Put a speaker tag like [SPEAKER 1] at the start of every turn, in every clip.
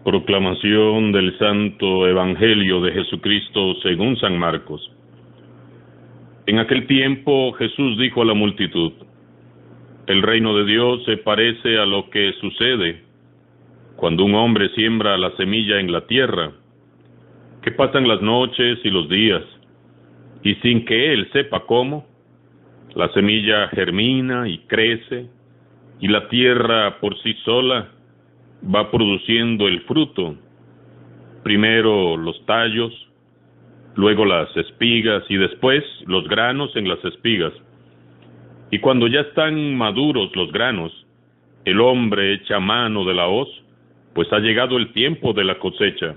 [SPEAKER 1] Proclamación del Santo Evangelio de Jesucristo según San Marcos. En aquel tiempo Jesús dijo a la multitud: el reino de Dios se parece a lo que sucede cuando un hombre siembra la semilla en la tierra, que pasan las noches y los días, y sin que él sepa cómo, la semilla germina y crece, y la tierra por sí sola va produciendo el fruto, primero los tallos, luego las espigas y después los granos en las espigas. Y cuando ya están maduros los granos, el hombre echa mano de la hoz, pues ha llegado el tiempo de la cosecha.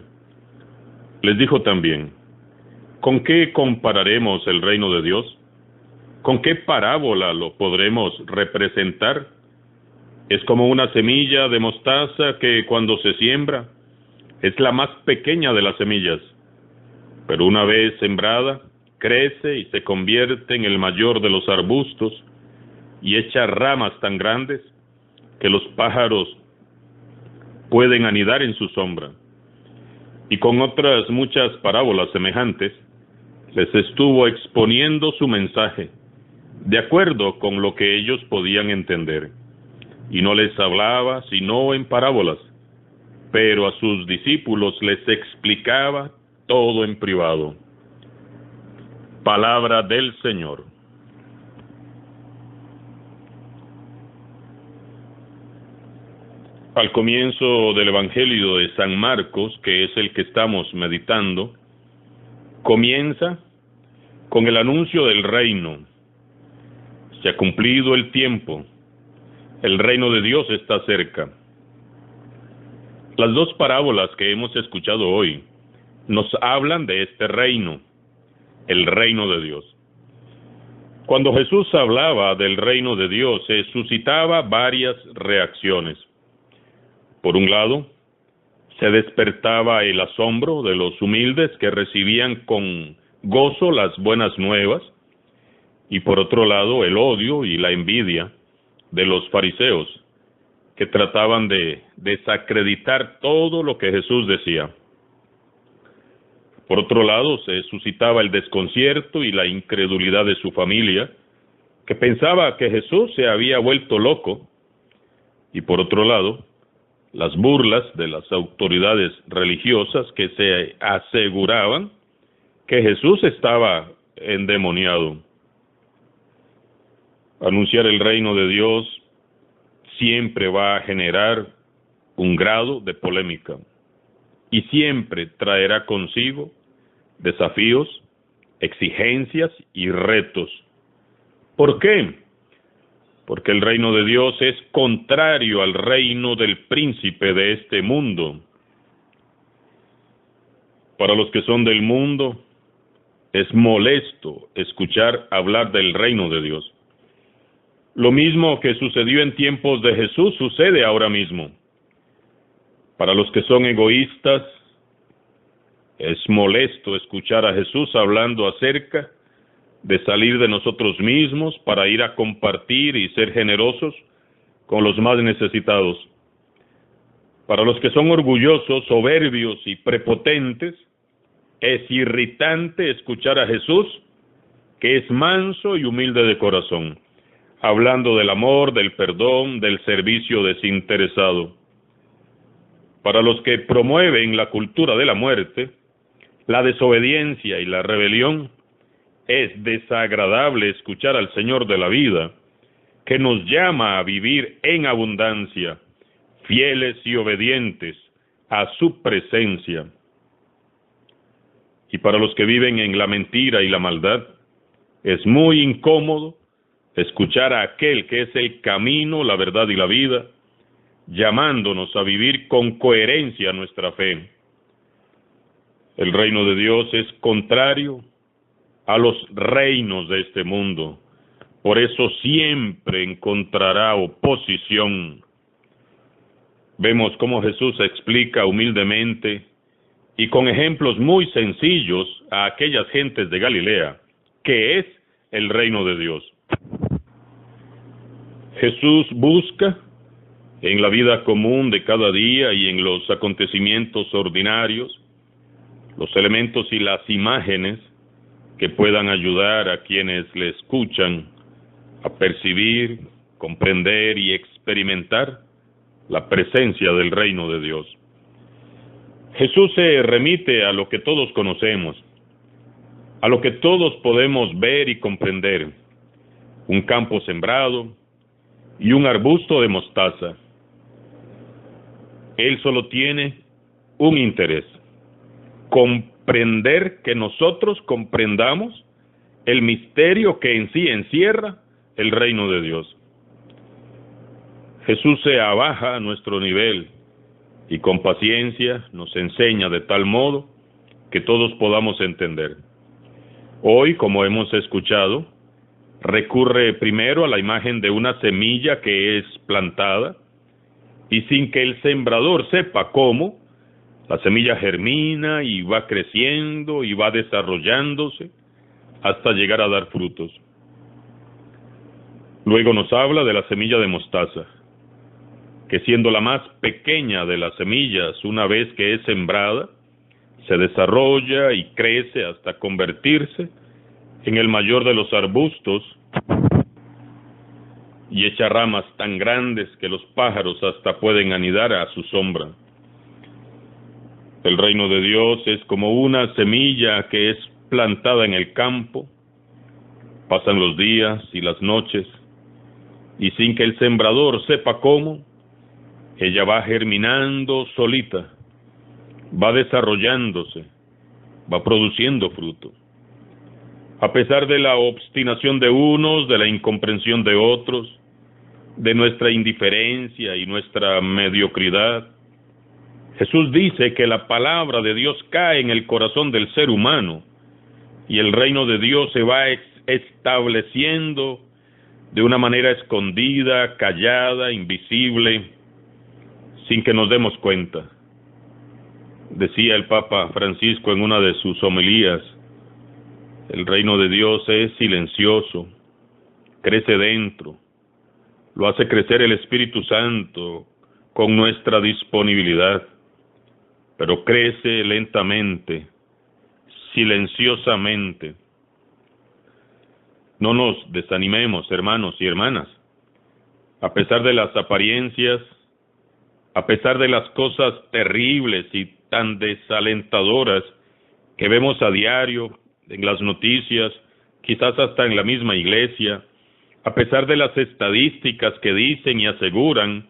[SPEAKER 1] Les dijo también: ¿con qué compararemos el reino de Dios? ¿Con qué parábola lo podremos representar? Es como una semilla de mostaza que cuando se siembra es la más pequeña de las semillas, pero una vez sembrada crece y se convierte en el mayor de los arbustos y echa ramas tan grandes que los pájaros pueden anidar en su sombra. Y con otras muchas parábolas semejantes les estuvo exponiendo su mensaje, de acuerdo con lo que ellos podían entender. Y no les hablaba sino en parábolas, pero a sus discípulos les explicaba todo en privado. Palabra del Señor. Al comienzo del Evangelio de San Marcos, que es el que estamos meditando, comienza con el anuncio del reino. Se ha cumplido el tiempo. El reino de Dios está cerca. Las dos parábolas que hemos escuchado hoy nos hablan de este reino, el reino de Dios. Cuando Jesús hablaba del reino de Dios, se suscitaba varias reacciones. Por un lado, se despertaba el asombro de los humildes que recibían con gozo las buenas nuevas, y por otro lado, el odio y la envidia de los fariseos, que trataban de desacreditar todo lo que Jesús decía. Por otro lado, se suscitaba el desconcierto y la incredulidad de su familia, que pensaba que Jesús se había vuelto loco. Y por otro lado, las burlas de las autoridades religiosas que se aseguraban que Jesús estaba endemoniado. Anunciar el reino de Dios siempre va a generar un grado de polémica y siempre traerá consigo desafíos, exigencias y retos. ¿Por qué? Porque el reino de Dios es contrario al reino del príncipe de este mundo. Para los que son del mundo, es molesto escuchar hablar del reino de Dios. Lo mismo que sucedió en tiempos de Jesús sucede ahora mismo. Para los que son egoístas, es molesto escuchar a Jesús hablando acerca de salir de nosotros mismos para ir a compartir y ser generosos con los más necesitados. Para los que son orgullosos, soberbios y prepotentes, es irritante escuchar a Jesús, que es manso y humilde de corazón, hablando del amor, del perdón, del servicio desinteresado. Para los que promueven la cultura de la muerte, la desobediencia y la rebelión, es desagradable escuchar al Señor de la vida, que nos llama a vivir en abundancia, fieles y obedientes a su presencia. Y para los que viven en la mentira y la maldad, es muy incómodo escuchar a aquel que es el camino, la verdad y la vida, llamándonos a vivir con coherencia nuestra fe. El reino de Dios es contrario a los reinos de este mundo. Por eso siempre encontrará oposición. Vemos cómo Jesús explica humildemente y con ejemplos muy sencillos a aquellas gentes de Galilea qué es el reino de Dios. Jesús busca en la vida común de cada día y en los acontecimientos ordinarios, los elementos y las imágenes que puedan ayudar a quienes le escuchan a percibir, comprender y experimentar la presencia del reino de Dios. Jesús se remite a lo que todos conocemos, a lo que todos podemos ver y comprender: un campo sembrado y un arbusto de mostaza. Él solo tiene un interés: comprender, que nosotros comprendamos el misterio que en sí encierra el reino de Dios. Jesús se abaja a nuestro nivel y con paciencia nos enseña de tal modo que todos podamos entender. Hoy, como hemos escuchado, recurre primero a la imagen de una semilla que es plantada, y sin que el sembrador sepa cómo, la semilla germina y va creciendo y va desarrollándose hasta llegar a dar frutos. Luego nos habla de la semilla de mostaza, que siendo la más pequeña de las semillas, una vez que es sembrada, se desarrolla y crece hasta convertirse en el mayor de los arbustos y echa ramas tan grandes que los pájaros hasta pueden anidar a su sombra. El reino de Dios es como una semilla que es plantada en el campo. Pasan los días y las noches, y sin que el sembrador sepa cómo, ella va germinando solita, va desarrollándose, va produciendo fruto. A pesar de la obstinación de unos, de la incomprensión de otros, de nuestra indiferencia y nuestra mediocridad, Jesús dice que la palabra de Dios cae en el corazón del ser humano y el reino de Dios se va estableciendo de una manera escondida, callada, invisible, sin que nos demos cuenta. Decía el Papa Francisco en una de sus homilías: el reino de Dios es silencioso, crece dentro, lo hace crecer el Espíritu Santo con nuestra disponibilidad, pero crece lentamente, silenciosamente. No nos desanimemos, hermanos y hermanas. A pesar de las apariencias, a pesar de las cosas terribles y tan desalentadoras que vemos a diario en las noticias, quizás hasta en la misma iglesia, a pesar de las estadísticas que dicen y aseguran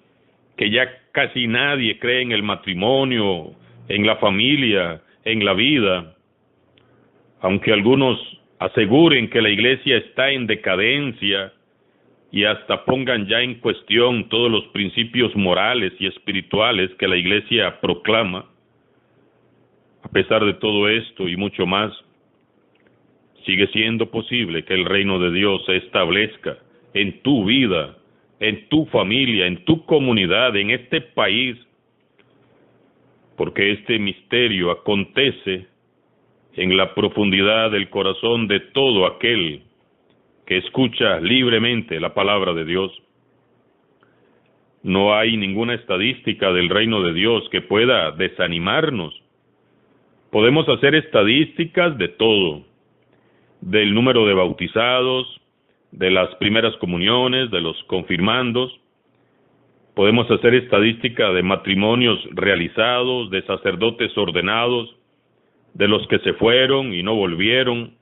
[SPEAKER 1] que ya casi nadie cree en el matrimonio, en la familia, en la vida, aunque algunos aseguren que la iglesia está en decadencia y hasta pongan ya en cuestión todos los principios morales y espirituales que la iglesia proclama, a pesar de todo esto y mucho más, sigue siendo posible que el reino de Dios se establezca en tu vida, en tu familia, en tu comunidad, en este país, porque este misterio acontece en la profundidad del corazón de todo aquel que escucha libremente la palabra de Dios. No hay ninguna estadística del reino de Dios que pueda desanimarnos. Podemos hacer estadísticas de todo: del número de bautizados, de las primeras comuniones, de los confirmandos. Podemos hacer estadística de matrimonios realizados, de sacerdotes ordenados, de los que se fueron y no volvieron.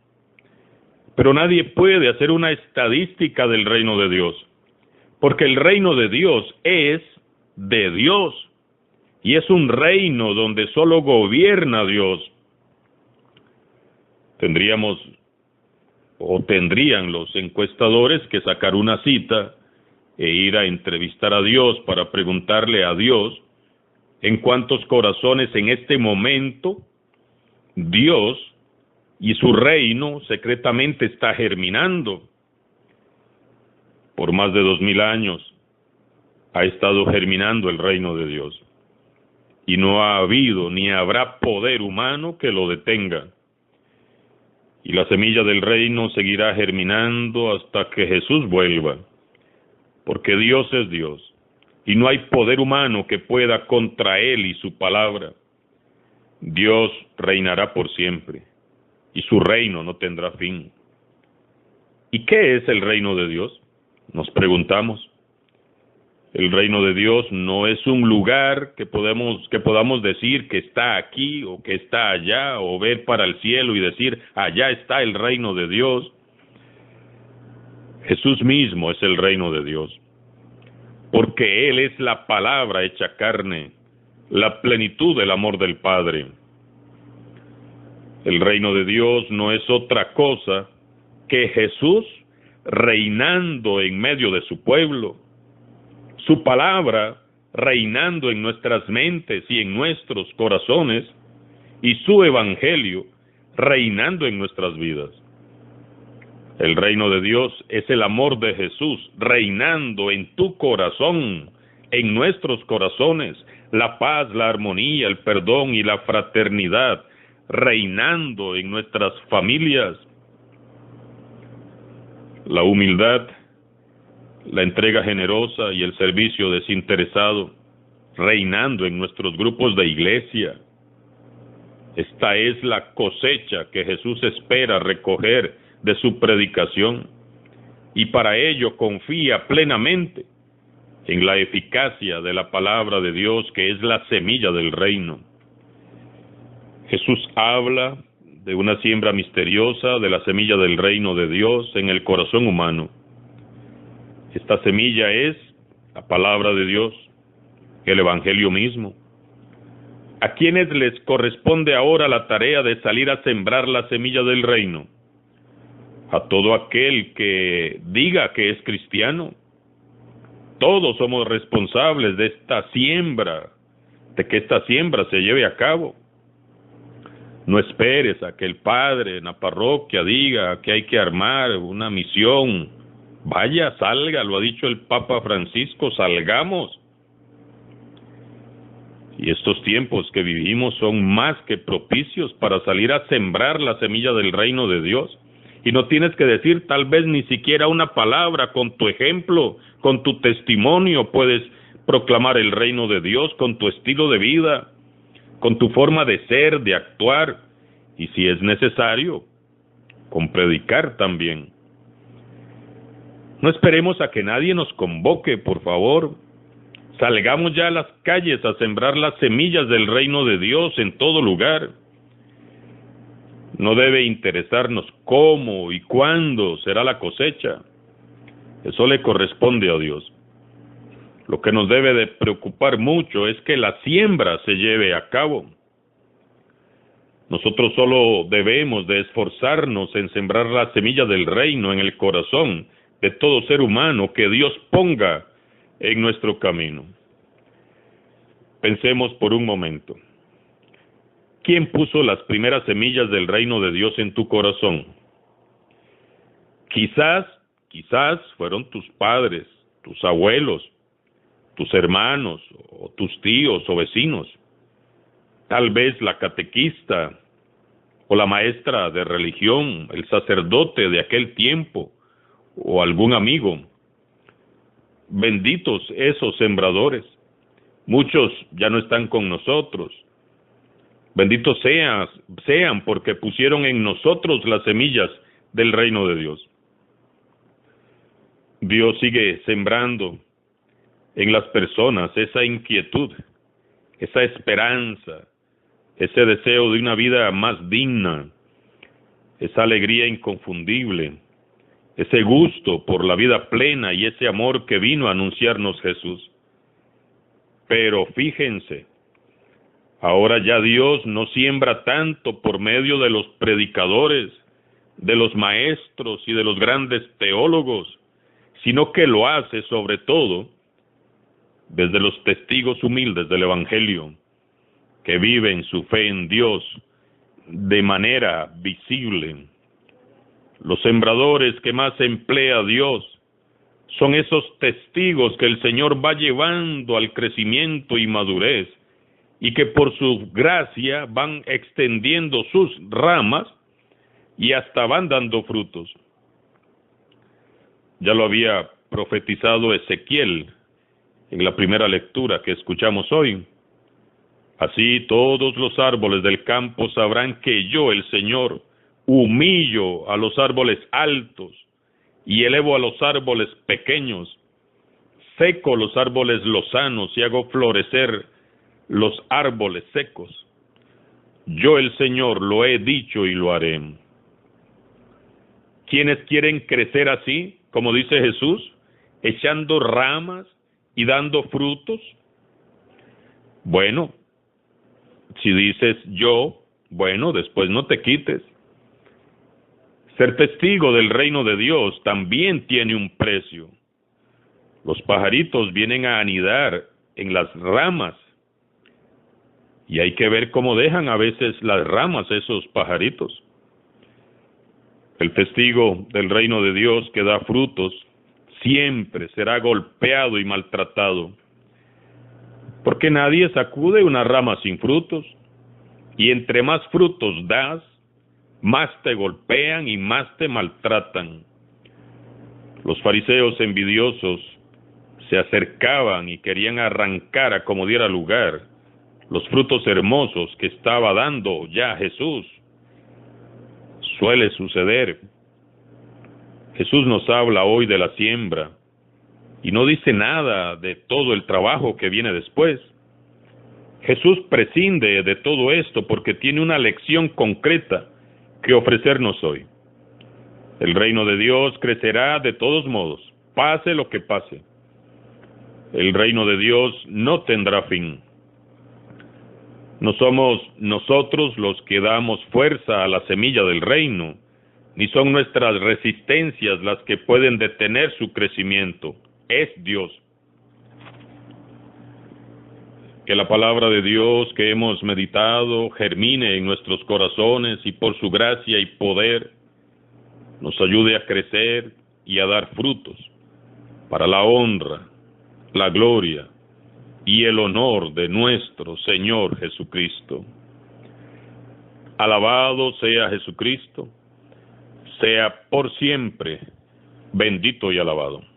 [SPEAKER 1] Pero nadie puede hacer una estadística del reino de Dios, porque el reino de Dios es de Dios, y es un reino donde solo gobierna Dios. Tendrían los encuestadores que sacar una cita e ir a entrevistar a Dios para preguntarle a Dios en cuántos corazones en este momento Dios y su reino secretamente está germinando. Por más de 2000 años ha estado germinando el reino de Dios, y no ha habido ni habrá poder humano que lo detenga. Y la semilla del reino seguirá germinando hasta que Jesús vuelva, porque Dios es Dios, y no hay poder humano que pueda contra él y su palabra. Dios reinará por siempre, y su reino no tendrá fin. ¿Y qué es el reino de Dios? Nos preguntamos. El reino de Dios no es un lugar que podamos decir que está aquí o que está allá, o ver para el cielo y decir, allá está el reino de Dios. Jesús mismo es el reino de Dios, porque Él es la palabra hecha carne, la plenitud del amor del Padre. El reino de Dios no es otra cosa que Jesús reinando en medio de su pueblo, su palabra reinando en nuestras mentes y en nuestros corazones, y su evangelio reinando en nuestras vidas. El reino de Dios es el amor de Jesús reinando en tu corazón, en nuestros corazones, la paz, la armonía, el perdón y la fraternidad reinando en nuestras familias, la humildad, la entrega generosa y el servicio desinteresado reinando en nuestros grupos de iglesia. Esta es la cosecha que Jesús espera recoger de su predicación, y para ello confía plenamente en la eficacia de la palabra de Dios, que es la semilla del reino. Jesús habla de una siembra misteriosa de la semilla del reino de Dios en el corazón humano. Esta semilla es la palabra de Dios, el evangelio mismo. ¿A quiénes les corresponde ahora la tarea de salir a sembrar la semilla del reino? A todo aquel que diga que es cristiano. Todos somos responsables de esta siembra, de que esta siembra se lleve a cabo. No esperes a que el padre en la parroquia diga que hay que armar una misión. Vaya, salga, lo ha dicho el Papa Francisco, salgamos. Y estos tiempos que vivimos son más que propicios para salir a sembrar la semilla del reino de Dios. Y no tienes que decir tal vez ni siquiera una palabra. Con tu ejemplo, con tu testimonio puedes proclamar el reino de Dios, con tu estilo de vida, con tu forma de ser, de actuar, y si es necesario, con predicar también. No esperemos a que nadie nos convoque, por favor. Salgamos ya a las calles a sembrar las semillas del reino de Dios en todo lugar. No debe interesarnos cómo y cuándo será la cosecha. Eso le corresponde a Dios. Lo que nos debe de preocupar mucho es que la siembra se lleve a cabo. Nosotros solo debemos de esforzarnos en sembrar la semilla del reino en el corazón de todo ser humano que Dios ponga en nuestro camino. Pensemos por un momento. ¿Quién puso las primeras semillas del reino de Dios en tu corazón? Quizás fueron tus padres, tus abuelos, tus hermanos, o tus tíos o vecinos. Tal vez la catequista, o la maestra de religión, el sacerdote de aquel tiempo, o algún amigo. Benditos esos sembradores. Muchos ya no están con nosotros. Benditos sean porque pusieron en nosotros las semillas del reino de Dios. Dios sigue sembrando en las personas esa inquietud, esa esperanza, ese deseo de una vida más digna, esa alegría inconfundible, ese gusto por la vida plena y ese amor que vino a anunciarnos Jesús. Pero fíjense, ahora ya Dios no siembra tanto por medio de los predicadores, de los maestros y de los grandes teólogos, sino que lo hace sobre todo desde los testigos humildes del Evangelio, que viven su fe en Dios de manera visible. Los sembradores que más emplea Dios son esos testigos que el Señor va llevando al crecimiento y madurez, y que por su gracia van extendiendo sus ramas y hasta van dando frutos. Ya lo había profetizado Ezequiel en la primera lectura que escuchamos hoy. Así todos los árboles del campo sabrán que yo, el Señor, humillo a los árboles altos y elevo a los árboles pequeños, seco los árboles lozanos y hago florecer los árboles secos. Yo, el Señor, lo he dicho y lo haré. ¿Quiénes quieren crecer así, como dice Jesús, echando ramas y dando frutos? Bueno, si dices yo, bueno, después no te quites. Ser testigo del reino de Dios también tiene un precio. Los pajaritos vienen a anidar en las ramas y hay que ver cómo dejan a veces las ramas esos pajaritos. El testigo del reino de Dios que da frutos siempre será golpeado y maltratado, porque nadie sacude una rama sin frutos, y entre más frutos das, más te golpean y más te maltratan. Los fariseos envidiosos se acercaban y querían arrancar a como diera lugar los frutos hermosos que estaba dando ya Jesús. Suele suceder. Jesús nos habla hoy de la siembra y no dice nada de todo el trabajo que viene después. Jesús prescinde de todo esto porque tiene una lección concreta que ofrecernos hoy. El reino de Dios crecerá de todos modos, pase lo que pase. El reino de Dios no tendrá fin. No somos nosotros los que damos fuerza a la semilla del reino, ni son nuestras resistencias las que pueden detener su crecimiento. Es Dios. Que la palabra de Dios que hemos meditado germine en nuestros corazones y por su gracia y poder nos ayude a crecer y a dar frutos para la honra, la gloria y el honor de nuestro Señor Jesucristo. Alabado sea Jesucristo, sea por siempre bendito y alabado.